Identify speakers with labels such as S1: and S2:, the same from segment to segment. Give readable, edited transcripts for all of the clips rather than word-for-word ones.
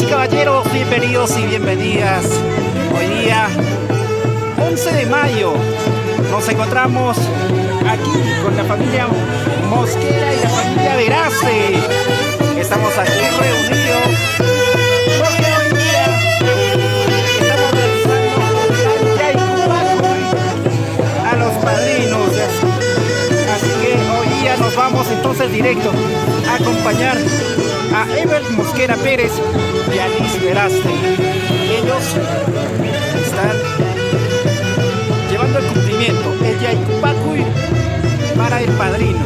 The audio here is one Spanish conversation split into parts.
S1: Caballeros, bienvenidos y bienvenidas. Hoy día 11 de mayo nos encontramos aquí con la familia Mosquera y la familia Verace. Estamos aquí reunidos porque hoy día estamos realizando el Yaycupacuy a los padrinos. Así que hoy día nos vamos entonces directo a acompañar a Ever Mosquera Pérez y a Liz Verace. Ellos están llevando el cumplimiento, el Yaycupacuy para el padrino.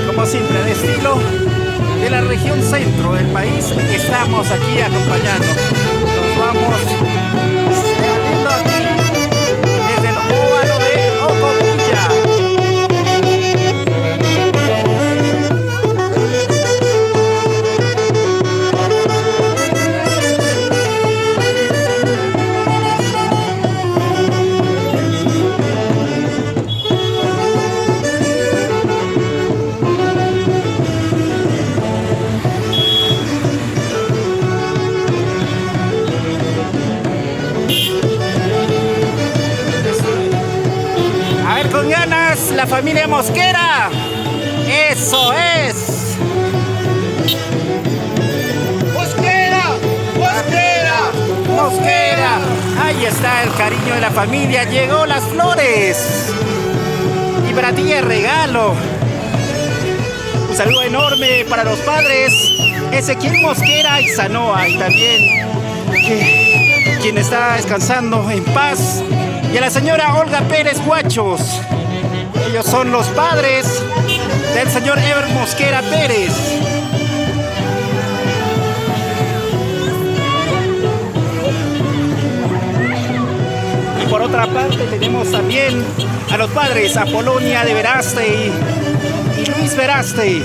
S1: Como siempre, al estilo de la región centro del país, estamos aquí acompañando. Nos vamos saliendo aquí desde el óvalo de Ocopulla. La familia Mosquera, eso es.
S2: Mosquera, Mosquera,
S1: Mosquera, Ahí está el cariño de la familia. Llegó las flores. Y para ti el regalo. Un saludo enorme para los padres Ezequiel Mosquera y Sanoa. Y también quien está descansando en paz. Y a la señora Olga Pérez Guachos. Ellos son los padres del señor Ever Mosquera Pérez. Y por otra parte tenemos también a los padres Apolonia de Verástegui y Luis Verástegui.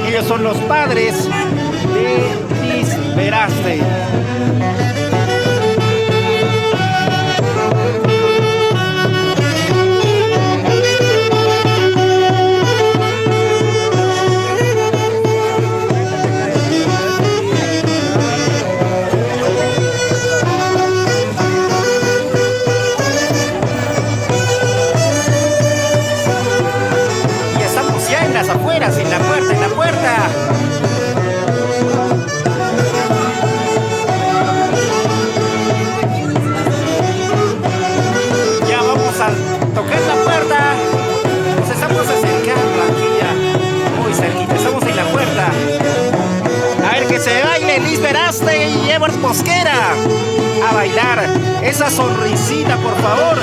S1: Ellos son los padres de Luis Verástegui. Afuera, en la puerta. Ya vamos a tocar la puerta. Nos estamos acercando aquí ya. Muy cerquita, estamos en la puerta. A ver que se baile Luis Verástegui y Ever Mosquera. A bailar esa sonrisita, por favor.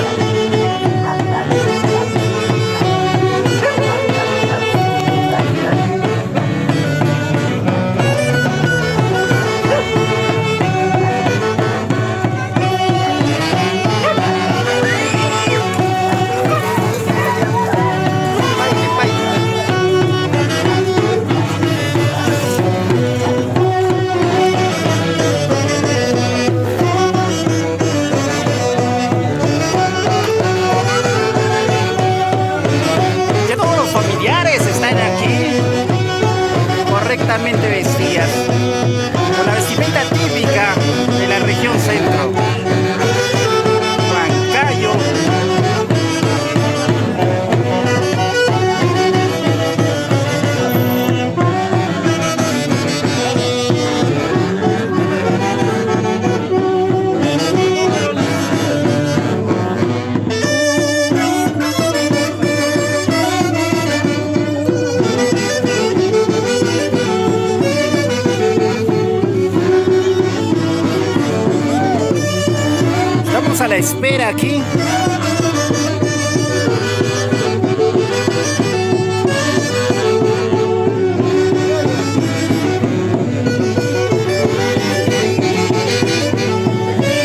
S1: Correctamente vestidas, con la vestimenta típica de la región centro. Huancayo. A la espera aquí.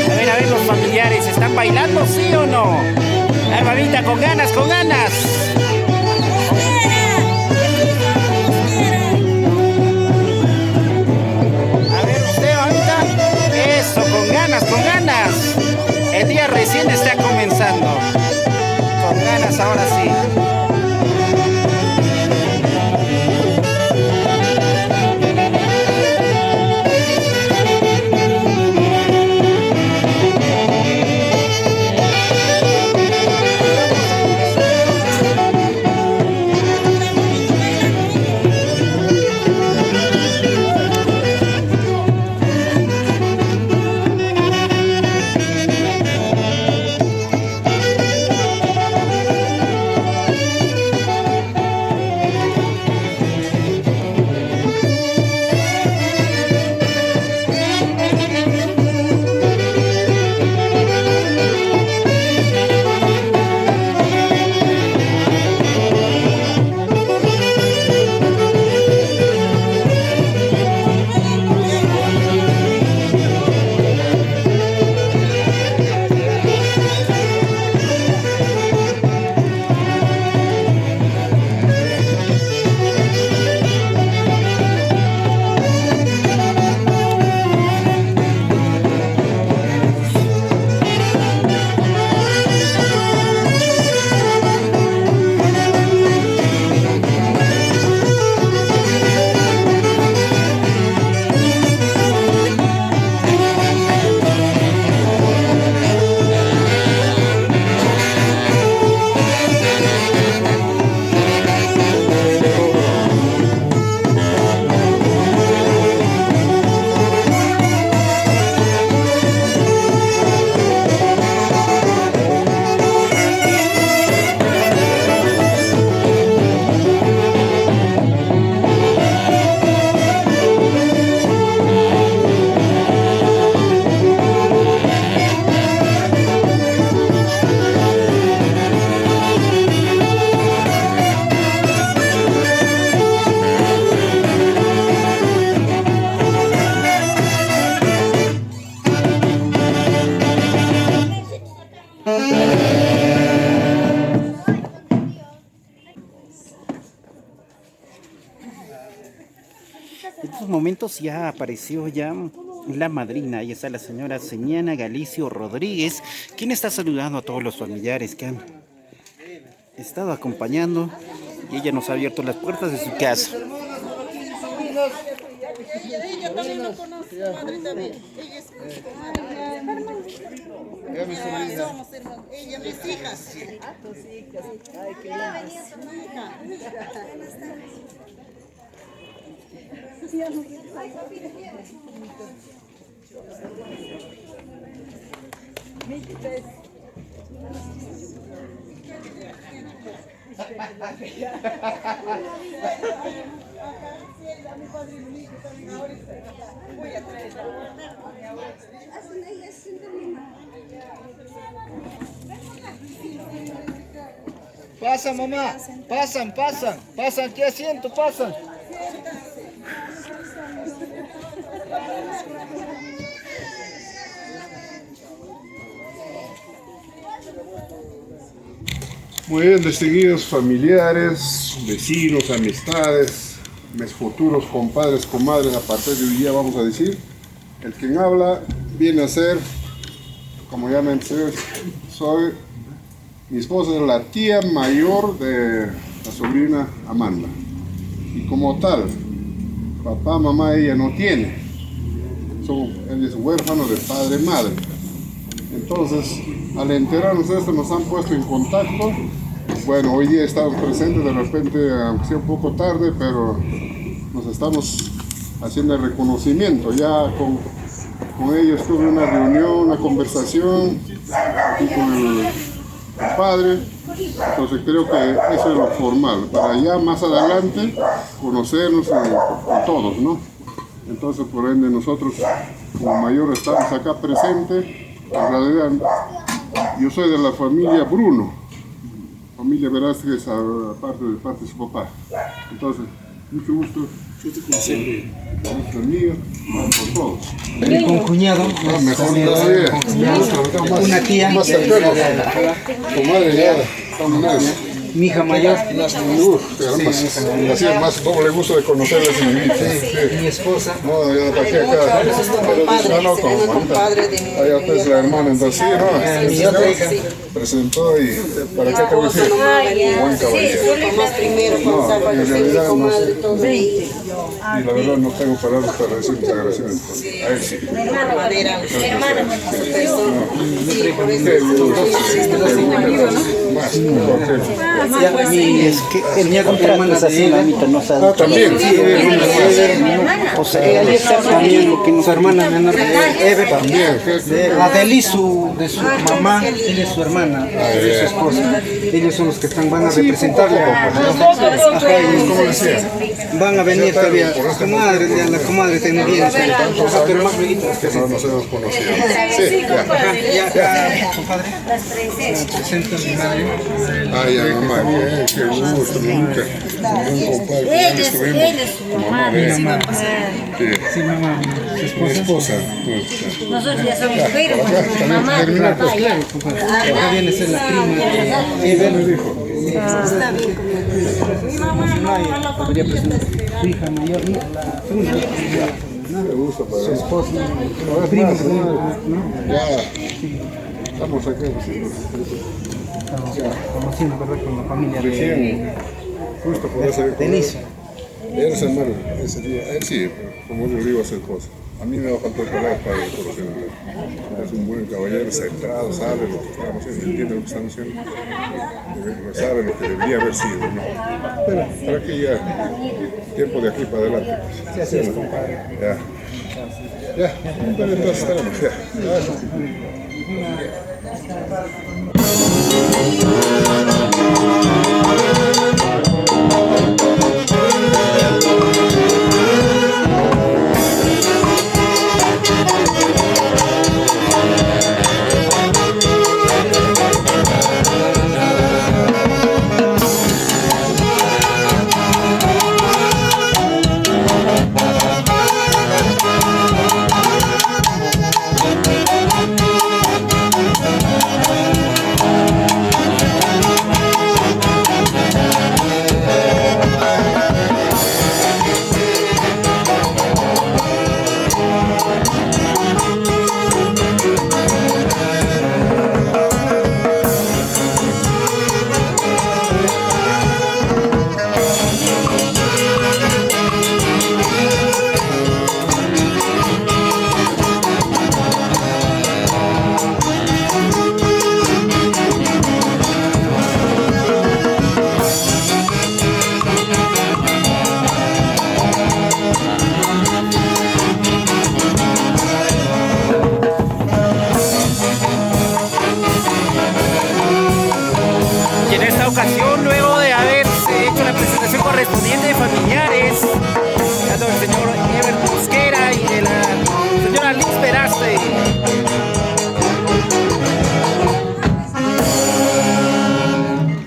S1: A ver, los familiares, ¿están bailando, sí o no? Ay, mamita, con ganas, con ganas. A ver, usted, mamita. Eso, con ganas, con ganas. El día recién está comenzando. Con ganas ahora sí. En estos momentos ya apareció ya la madrina. Ahí está la señora Señana Galicio Rodríguez, quien está saludando a todos los familiares que han estado acompañando, y ella nos ha abierto las puertas de su casa.
S2: Ella también lo conoce, la madre también. Ella es mi comadre. Somos hermanos. Ella, mis hijas. Tus hijas. Ay, qué linda.
S3: Pasan, mamá, pasan, ¿qué asiento? Pasan.
S4: Muy bien, distinguidos familiares, vecinos, amistades, mis futuros compadres, comadres, a partir de hoy día vamos a decir, el quien habla viene a ser, como ya mencioné, mi esposa es la tía mayor de la sobrina Amanda. Y como tal, papá, mamá, ella no tiene. Él es huérfano de padre y madre. Entonces, al enterarnos de esto, nos han puesto en contacto. Bueno, hoy día estamos presentes, de repente, aunque sea un poco tarde, pero nos estamos haciendo el reconocimiento. Ya con ellos tuve una reunión, una conversación aquí con el padre. Entonces creo que eso es lo formal, para ya más adelante conocernos con todos, ¿no? Entonces, por ende, nosotros como mayor estamos acá presentes. En realidad, yo soy de la familia Bruno, familia Velázquez, aparte de parte de su papá. Entonces, mucho gusto. Yo te conocí. Gusto mío, por todos.
S3: Con cuñado.
S4: Mejor todavía.
S3: Una tía.
S4: Más cercano. Comadre, ya. Estamos.
S3: Mi hija mayor.
S4: Así es más doble gusto de conocerles en mi vida.
S3: Mi esposa.
S4: No, yo pasé acá. No, como allá pues la hermana, entonces sí, no.
S3: Mi otra hija.
S4: Presentó y para qué te voy a decir. Buen caballero. No, en realidad no sé. Y la verdad no tengo palabras para decir mis agradecimientos. A él sí. Más,
S3: Mi hermana
S4: también.
S3: O sea, ahí está también su hermana menor, Eve.
S4: También.
S3: La de Eli, de su mamá, él es su hermana, de su esposa. Ellos son los que van a representarle. Van a venir todavía. La comadre tiene bien. Pero más luego.
S4: No nos hemos conocido.
S2: Sí,
S3: Ya, compadre. Presento a mi madre.
S4: Ay, ya, mamá, qué gusto, nunca. Un compadre.
S2: Él es su mamá.
S3: Sí, mamá, su
S4: Mi esposa.
S2: Nosotros ya somos primos, mamá y papá.
S3: Acá viene a ser la prima.
S4: Ella me dijo.
S3: Podría presentar su hija mayor,
S4: Me gusta para
S3: su esposa,
S4: primo,
S3: ¿no?
S4: ya. Estamos aquí.
S3: Conociendo, ¿verdad? Con la familia
S4: Recién, justo poder salir con él.
S3: Denise.
S4: Él se hermano ese día. Él sí, como yo digo a su esposa. A mí me va a faltar palabras para conocerlo. Es un buen caballero, centrado, sabe lo que estamos haciendo, entiende lo que estamos haciendo. Sabe lo que debería haber sido, ¿no? Pero para que ya, tiempo de aquí para adelante.
S3: Sí, así es, compadre.
S4: Ya, entonces estaremos, ya.
S1: esta ocasión, luego de haberse hecho la presentación correspondiente de familiares, tanto del señor Ever Mosquera y de la señora Liz Veraste.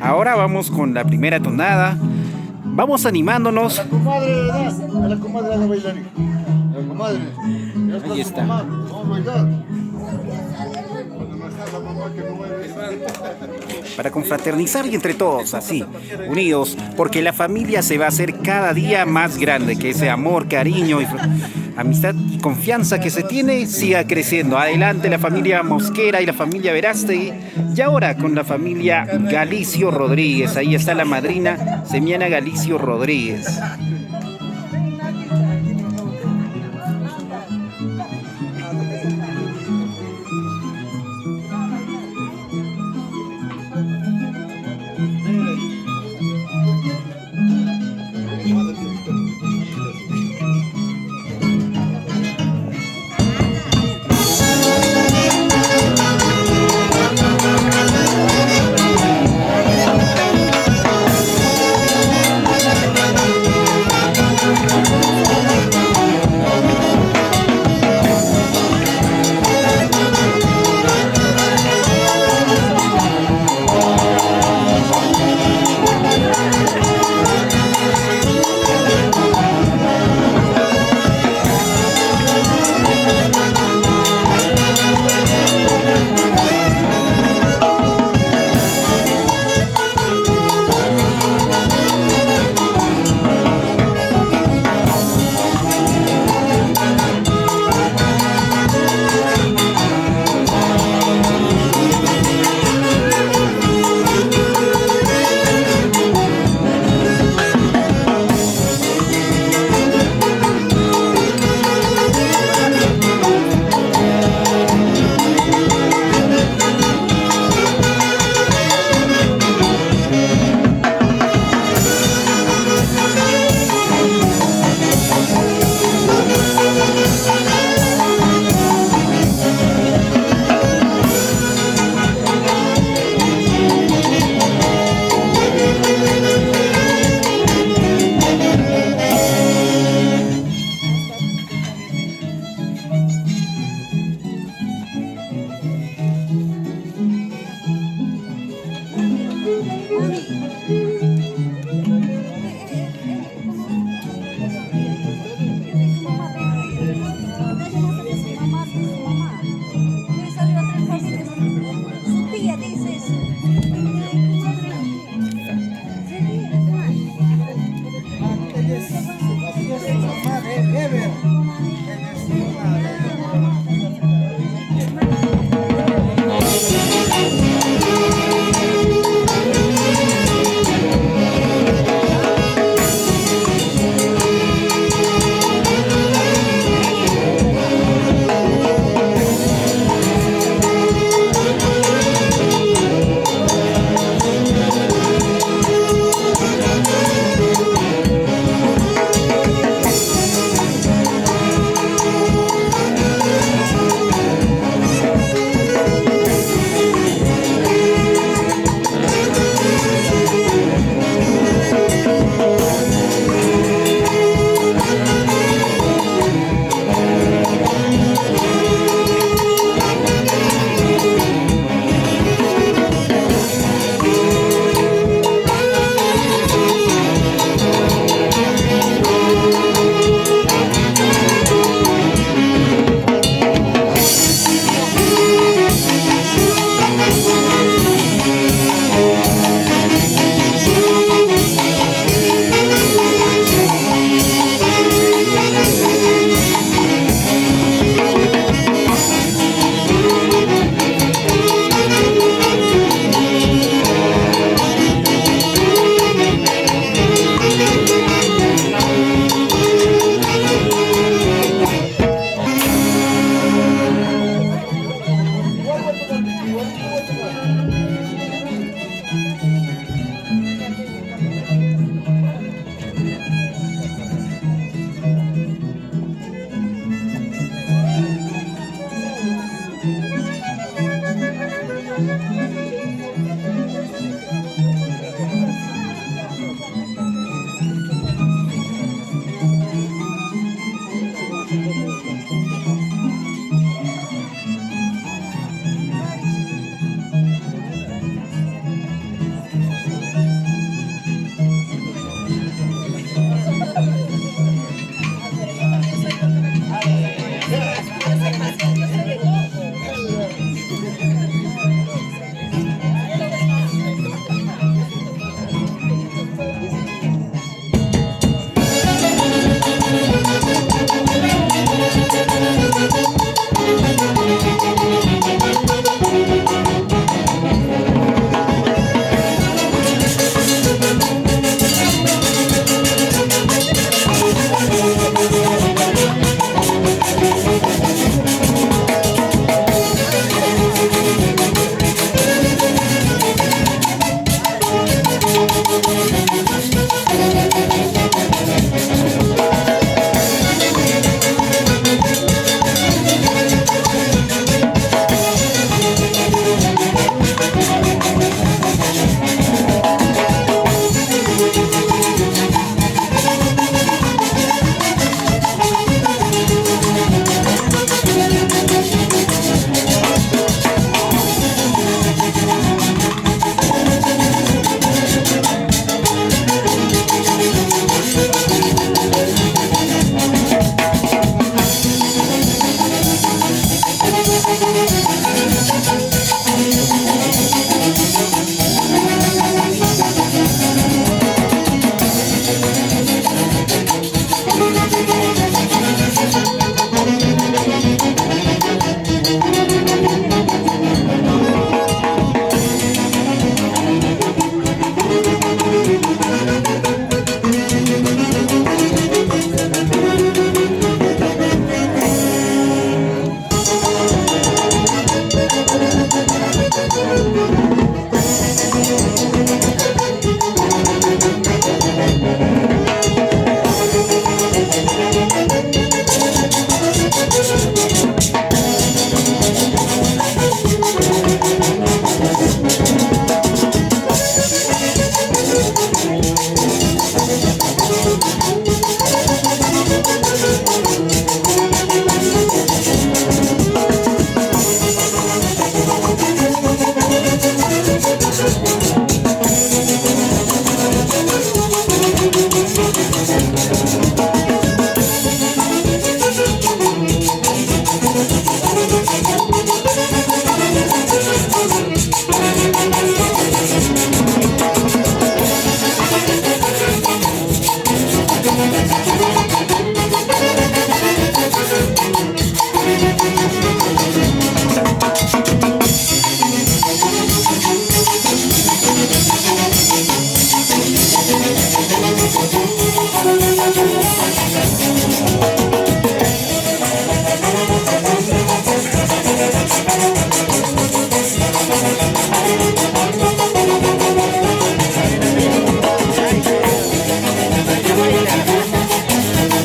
S1: Ahora vamos con la primera tonada. Vamos animándonos.
S5: A la comadre de la bailarina. A la comadre.
S1: Ahí está.
S5: Oh my God.
S1: Para confraternizar y entre todos, así, unidos, porque la familia se va a hacer cada día más grande, que ese amor, cariño, y amistad y confianza que se tiene siga creciendo. Adelante la familia Mosquera y la familia Verástegui, y ahora con la familia Galicio Rodríguez. Ahí está la madrina Semiana Galicio Rodríguez.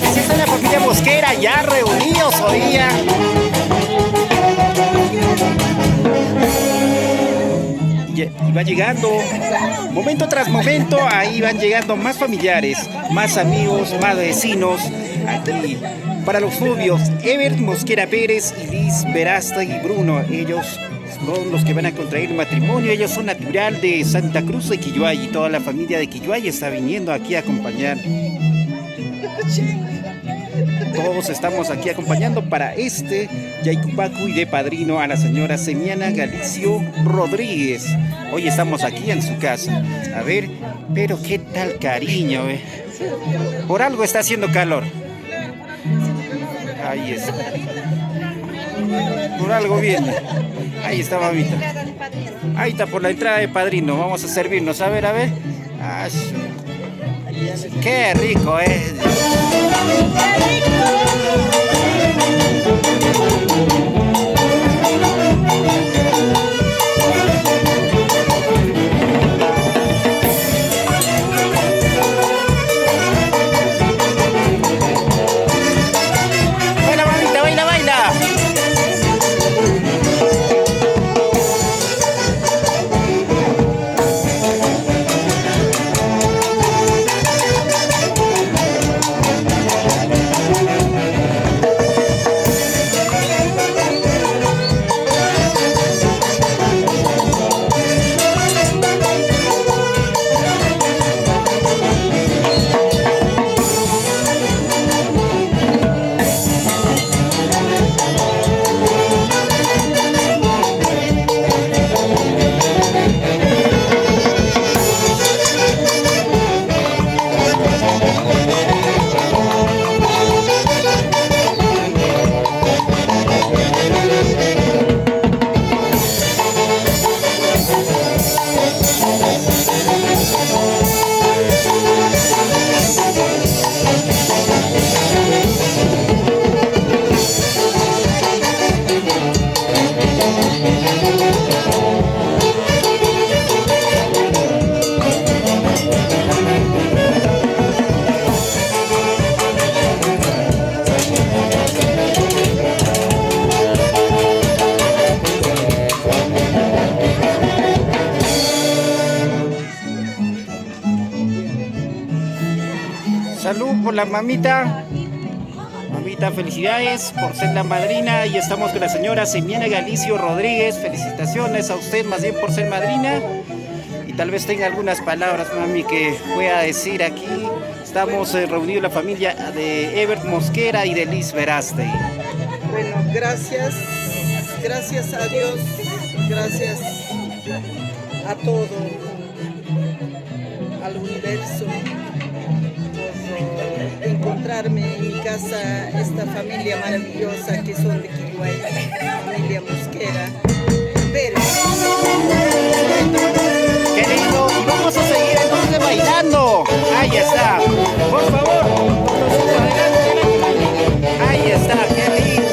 S1: Así está la familia Mosquera ya reunidos hoy día. Y va llegando, momento tras momento, ahí van llegando más familiares, más amigos, más vecinos. Aquí, para los novios, Ever Mosquera Pérez y Liz Verástegui Bruno, ellos son los que van a contraer matrimonio. Ellos son natural de Santa Cruz de Quilluay y toda la familia de Quilluay está viniendo aquí a acompañar. Todos estamos aquí acompañando para este Yaycupacu y de padrino a la señora Semiana Galicio Rodríguez. Hoy estamos aquí en su casa. A ver, pero qué tal cariño, Por algo está haciendo calor. Ahí está. Por algo viene. Ahí está, mamita. Ahí está por la entrada de padrino. Vamos a servirnos. A ver, a ver. Ay, qué rico, Baila, mamita, baila, baila. Salud por la mamita. Mamita, felicidades por ser la madrina. Y estamos con la señora Semiana Galicio Rodríguez. Felicitaciones a usted más bien por ser madrina. Y tal vez tenga algunas palabras, mami, que pueda decir aquí. Estamos reunidos la familia de Ever Mosquera y de Liz Verástegui.
S2: Bueno, gracias a Dios, gracias a todo, al universo, por encontrarme en mi casa esta familia maravillosa que son de Quilluay, familia Mosquera Pérez.
S1: ¡Qué lindo! Y vamos a seguir entonces bailando. Ahí está. Por favor, adelante. Ahí está, qué lindo.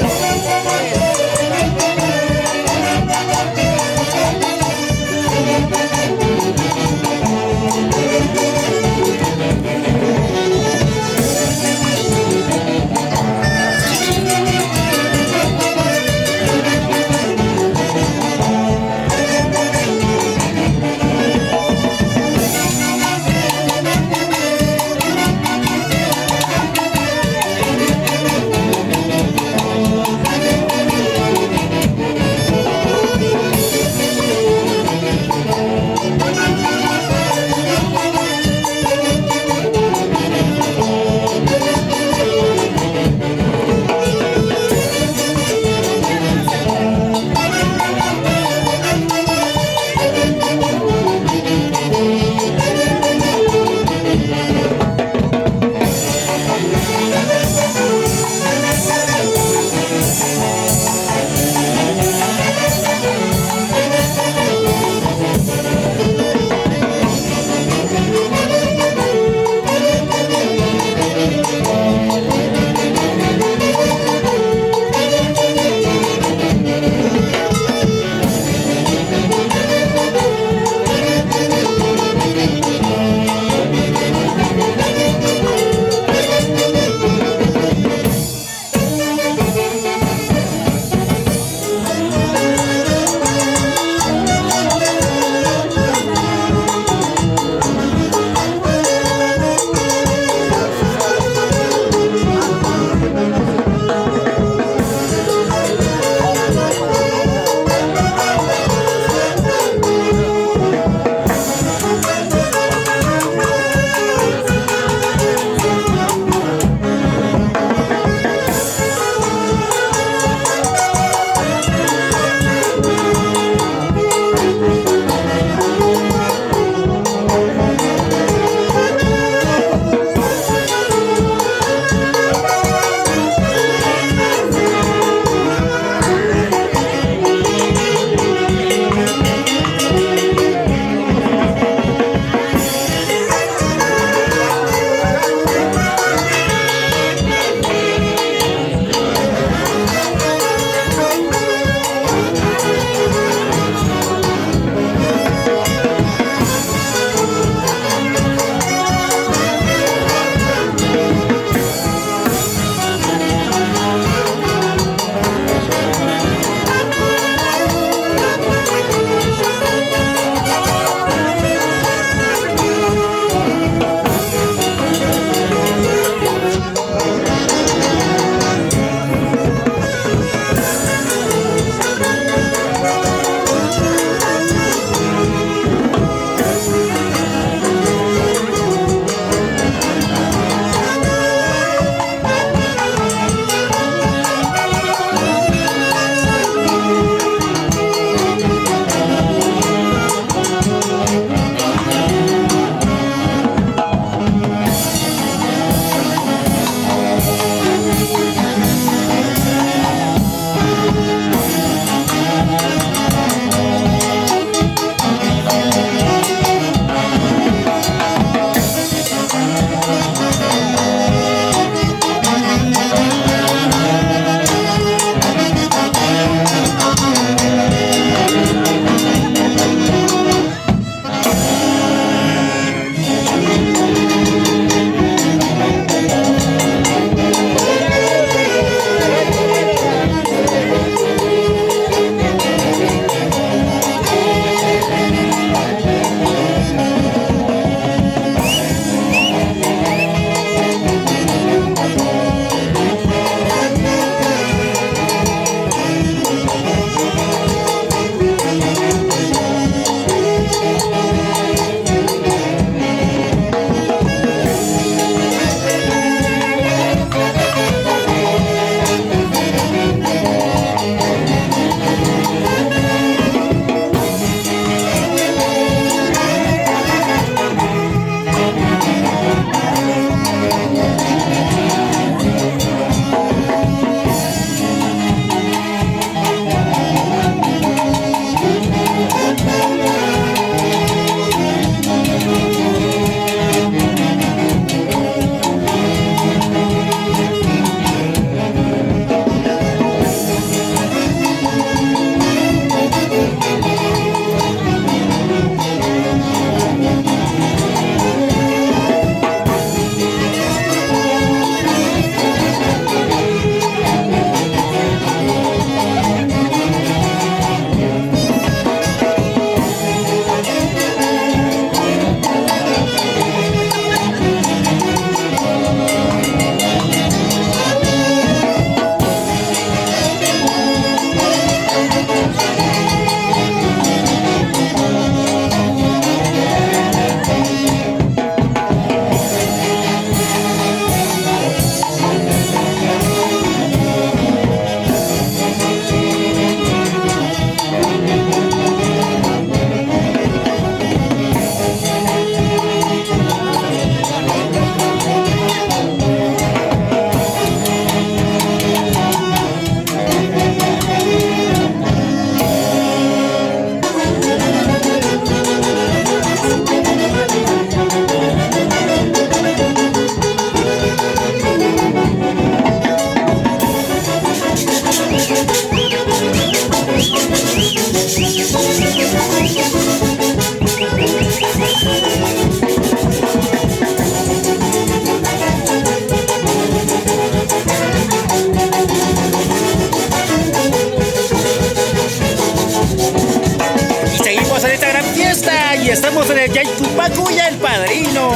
S1: gran fiesta y estamos en el Yaytupacuya, el padrino.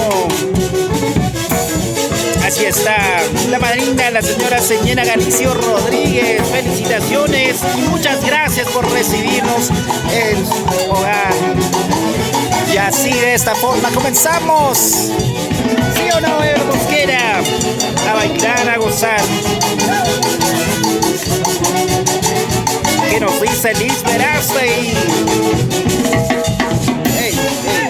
S1: Así está la madrina, la señora Señena Galicio Rodríguez. Felicitaciones y muchas gracias por recibirnos en su hogar. Y así de esta forma comenzamos. ¿Sí o no, Ever Mosquera? A bailar, a gozar. ¿Qué nos dice Liz Verástegui? Hey, hey.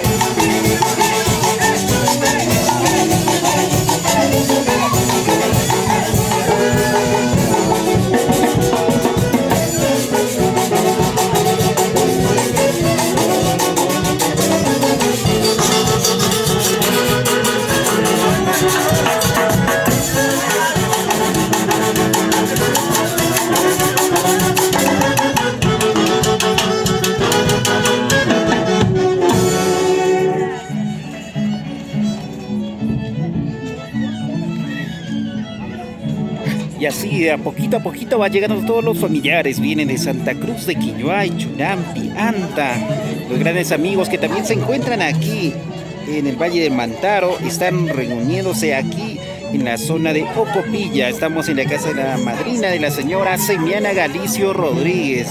S1: Y así de a poquito va llegando todos los familiares. Vienen de Santa Cruz de Quilloay, Churampi, Anta. Los grandes amigos que también se encuentran aquí en el Valle del Mantaro. Están reuniéndose aquí en la zona de Ocopilla. Estamos en la casa de la madrina de la señora Semiana Galicio Rodríguez.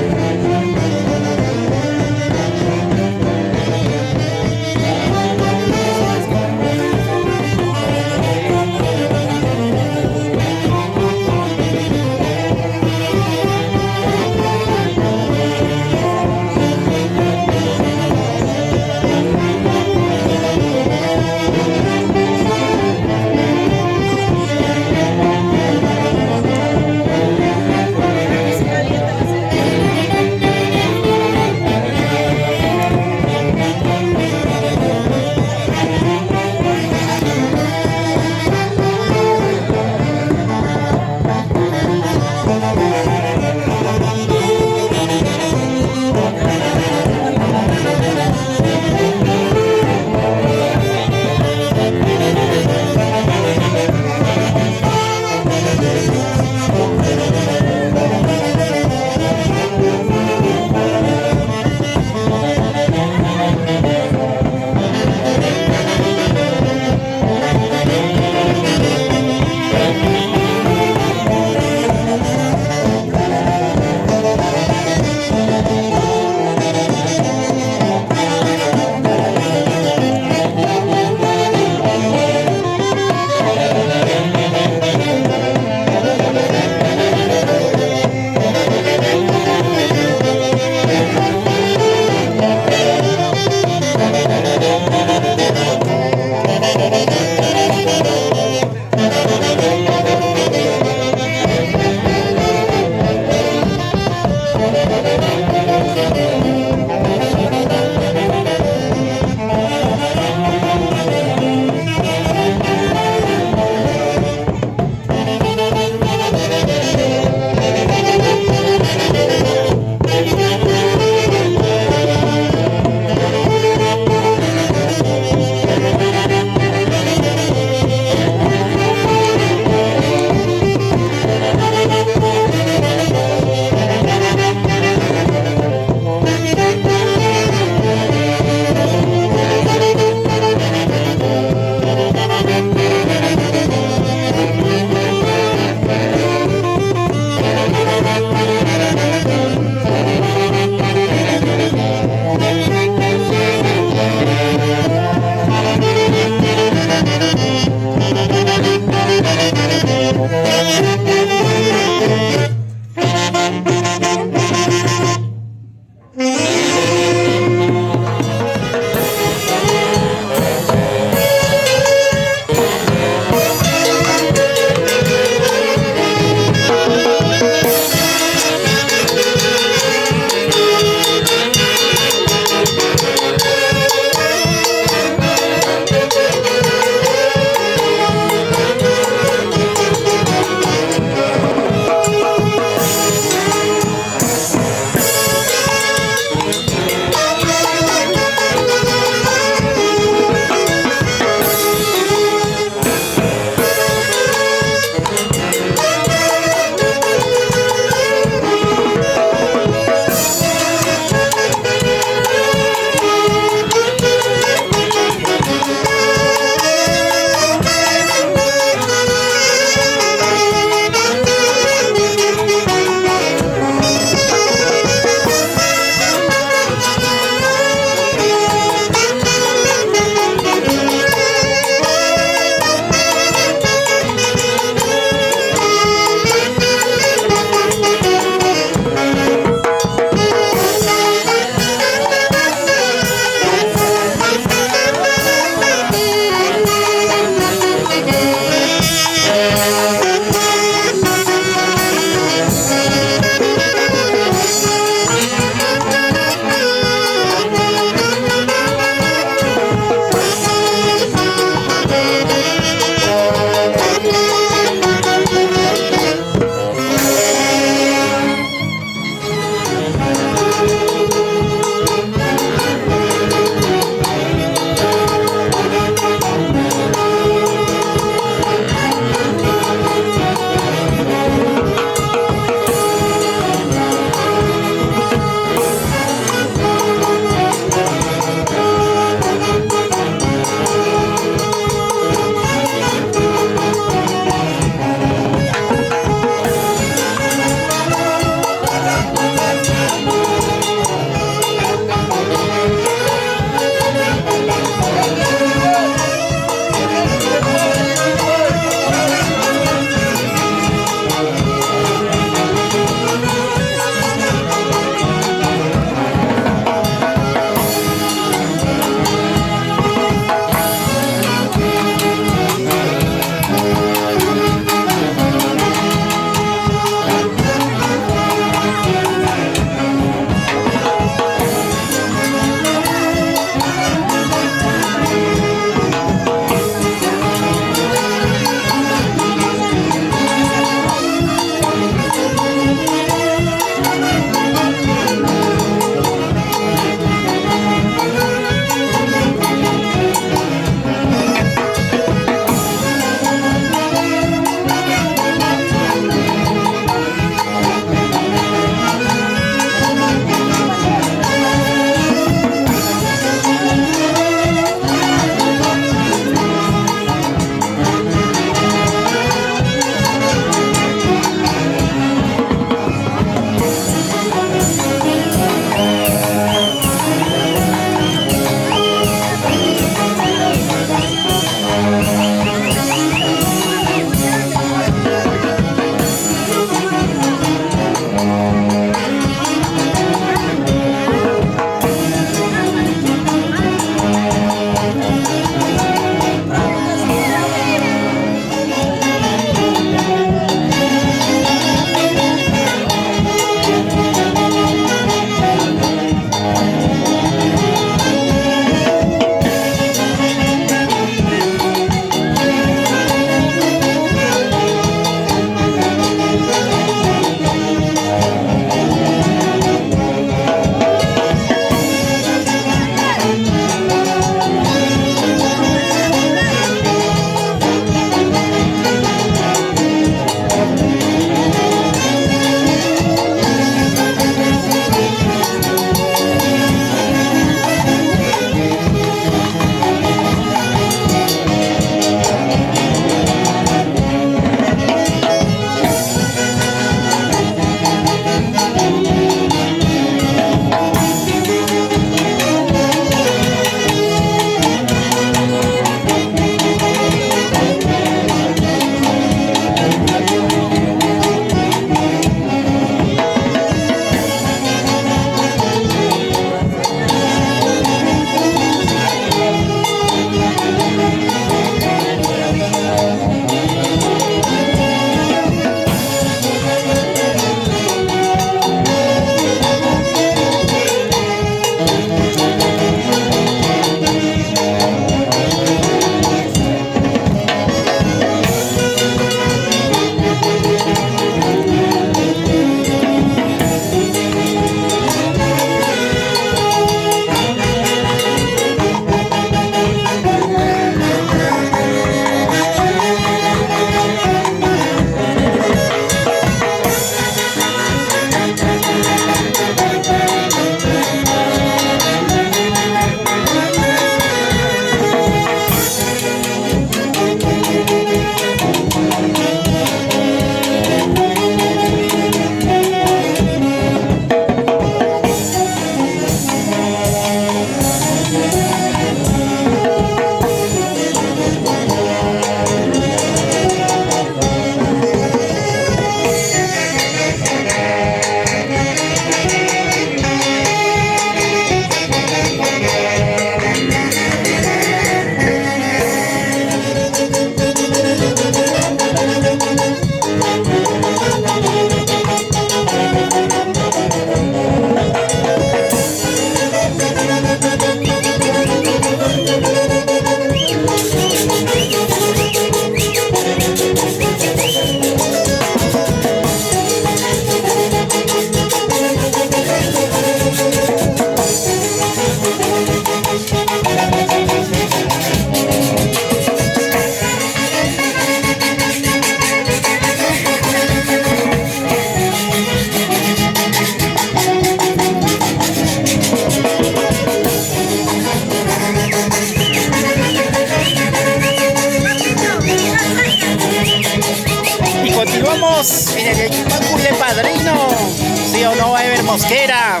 S1: Mosquera.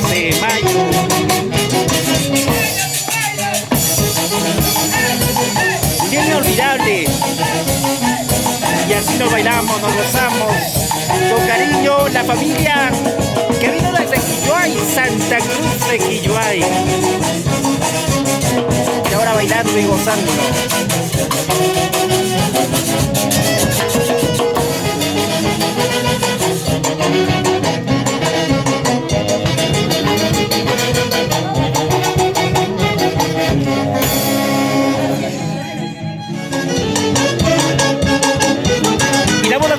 S1: De mayo. Un día inolvidable. Y así nos bailamos, nos gozamos. Con cariño, la familia que vino desde Quilloay, Santa Cruz de Quilloay. Y ahora bailando y gozándolo.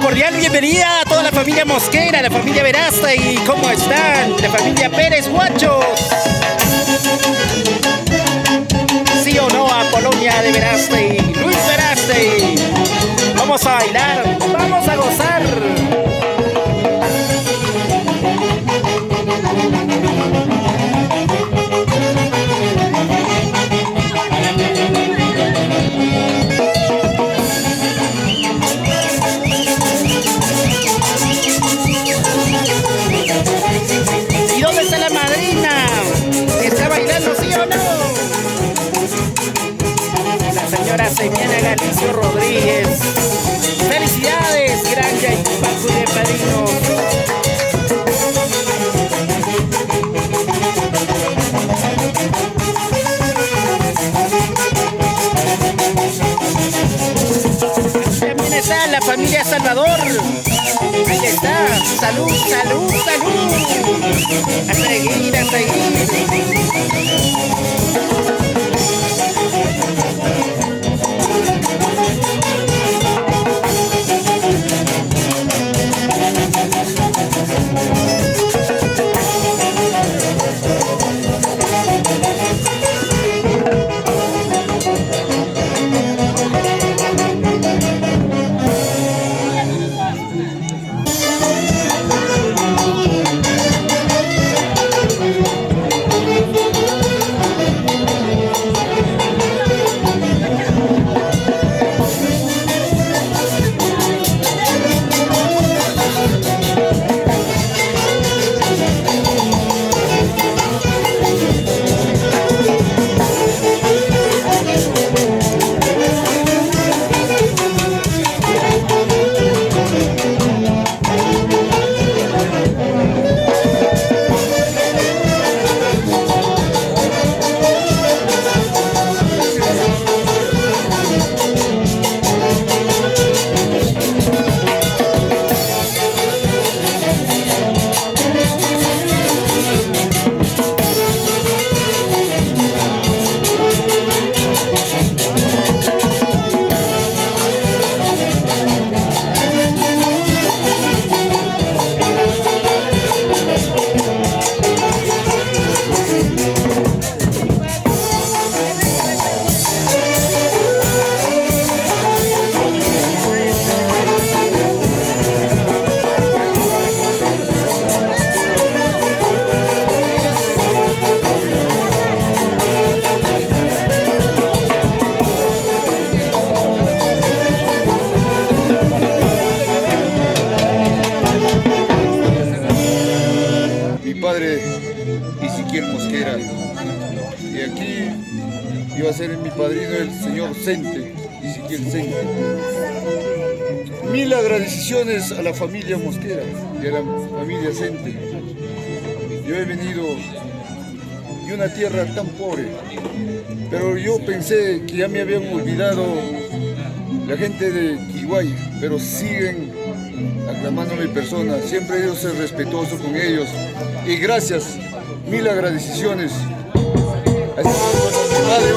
S1: Cordial bienvenida a toda la familia Mosquera, la familia Verástegui. ¿Cómo están? La familia Pérez Guachos. ¿Sí o no a Polonia de Verástegui? Luis Verástegui. Vamos a bailar, vamos a gozar. Señora Galicio Rodríguez. Felicidades, Granja y Paco de Padrino. También está la familia Salvador. Ahí está. Salud, salud, salud. A seguir, a seguir.
S5: Iba a ser mi padrino el señor Sente, Ezequiel Sente. Mil agradeciciones a la familia Mosquera y a la familia Sente. Yo he venido de una tierra tan pobre, pero yo pensé que ya me habían olvidado la gente de Quilloay, pero siguen aclamando a mi persona. Siempre he sido respetuoso con ellos y gracias, mil agradeciciones. Así mi madre,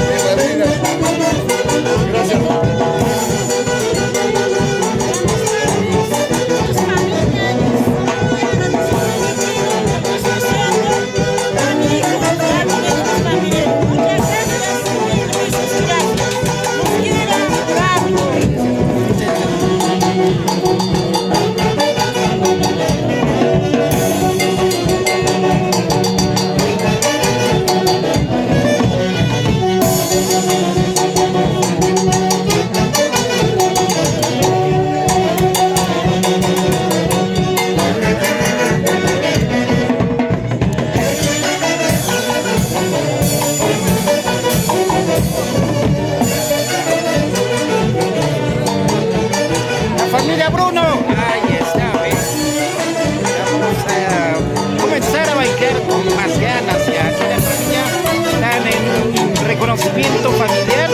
S5: mi madrina. Gracias.
S1: familia Bruno. Ahí está, ¿ves? Vamos a comenzar a bailar con más ganas ya. Aquí la familia están en un reconocimiento familiar.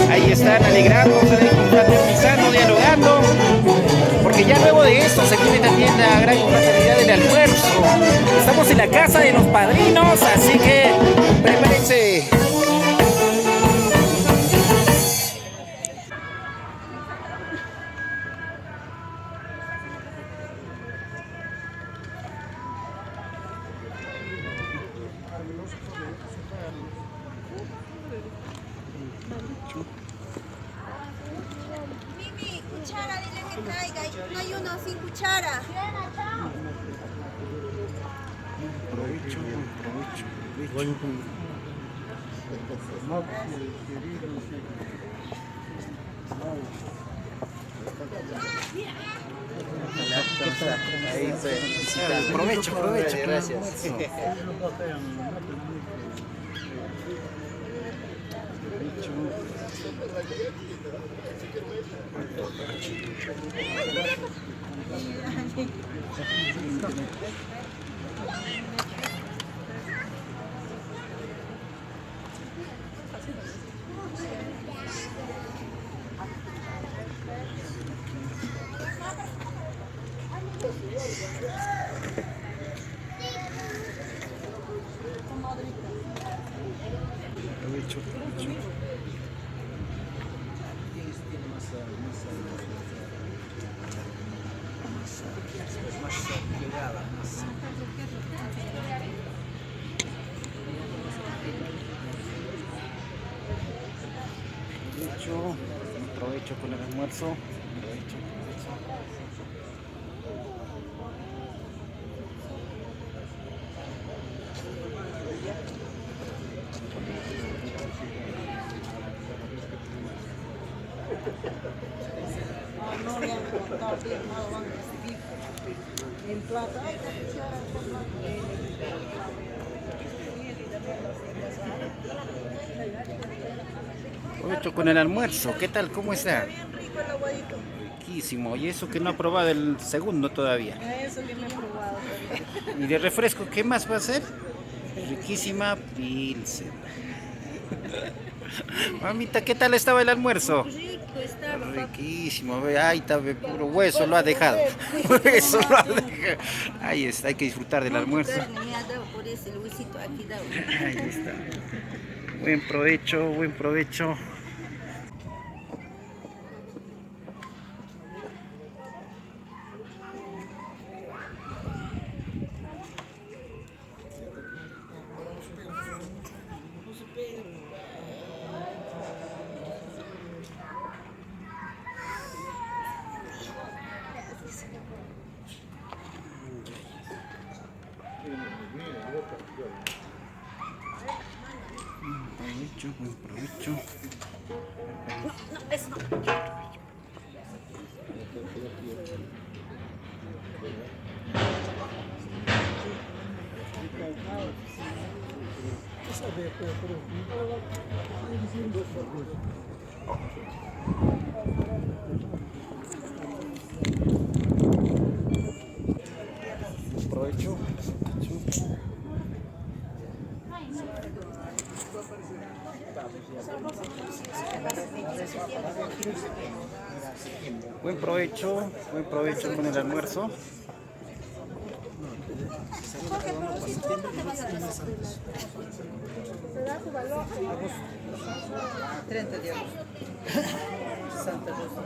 S1: Ahí están alegrándose, confraternizando, dialogando. Porque ya luego de esto se viene también la gran confraternidad del almuerzo. Estamos en la casa de los padrinos, así que prepárense.
S6: Mimi, cuchara, dile que traiga. No hay uno sin cuchara.
S1: Provecho, provecho. Gracias. Provecho con el almuerzo. Provecho.
S2: No le han contado bien, no van a recibir en plata.
S1: Provecho con el almuerzo. ¿Qué tal? ¿Cómo está?
S2: Bien rico el aguadito.
S1: Riquísimo. Y eso que no ha probado el segundo todavía.
S2: Eso que me he probado todavía.
S1: Y de refresco, ¿qué más va a ser? Riquísima Pilsen. Mamita, ¿qué tal estaba el almuerzo?
S6: Rico estaba.
S1: Riquísimo. Ahí está, puro hueso lo ha dejado. Hueso lo ha dejado. Ahí está, hay que disfrutar del almuerzo.
S6: Me ha dado por ese el huesito aquí dado.
S1: Ahí está. Buen provecho, buen provecho. Buen provecho.
S6: No, eso no.
S1: Provecho. Buen provecho con el almuerzo.
S2: 30 de agosto. Santa Rosa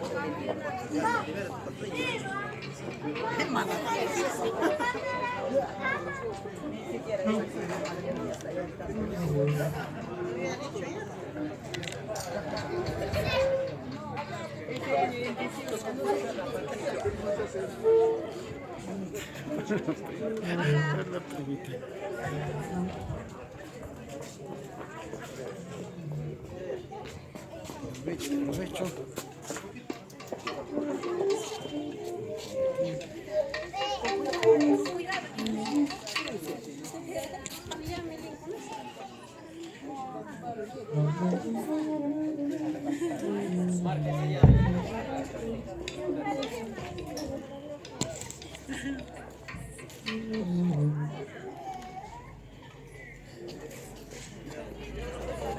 S1: Provecho.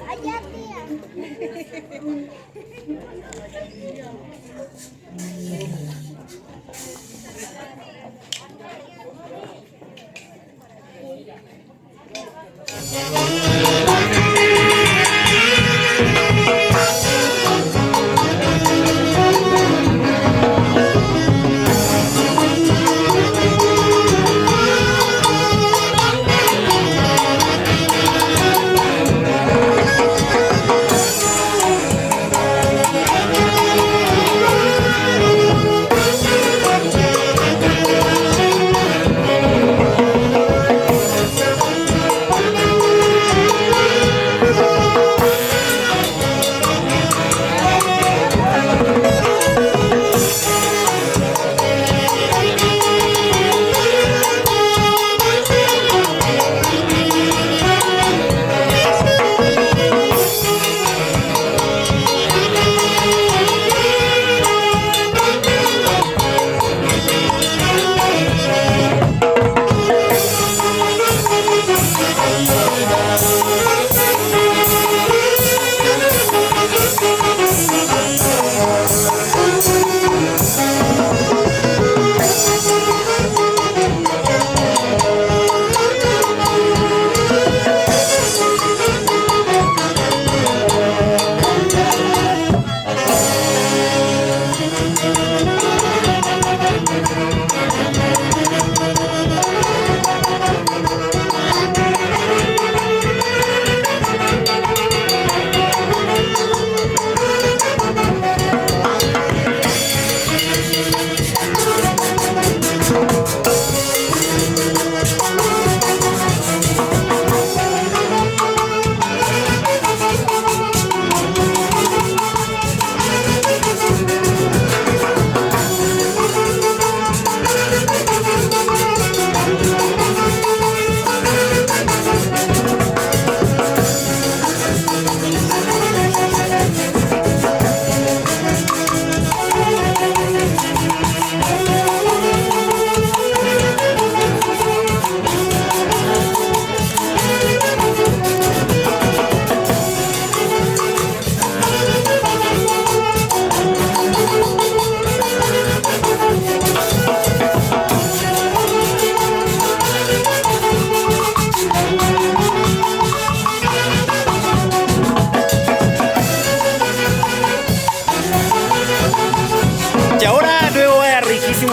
S6: Allá, tía.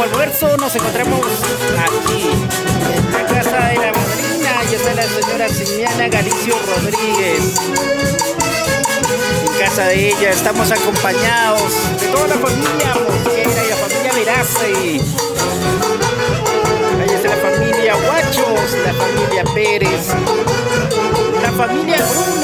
S1: almuerzo. Nos encontramos aquí en la casa de la madrina y está la señora Simiana Galicio Rodríguez. En casa de ella estamos acompañados de toda la familia Mosquera y la familia Verace. Ahí está la familia Huachos, la familia Pérez, la familia Bruno.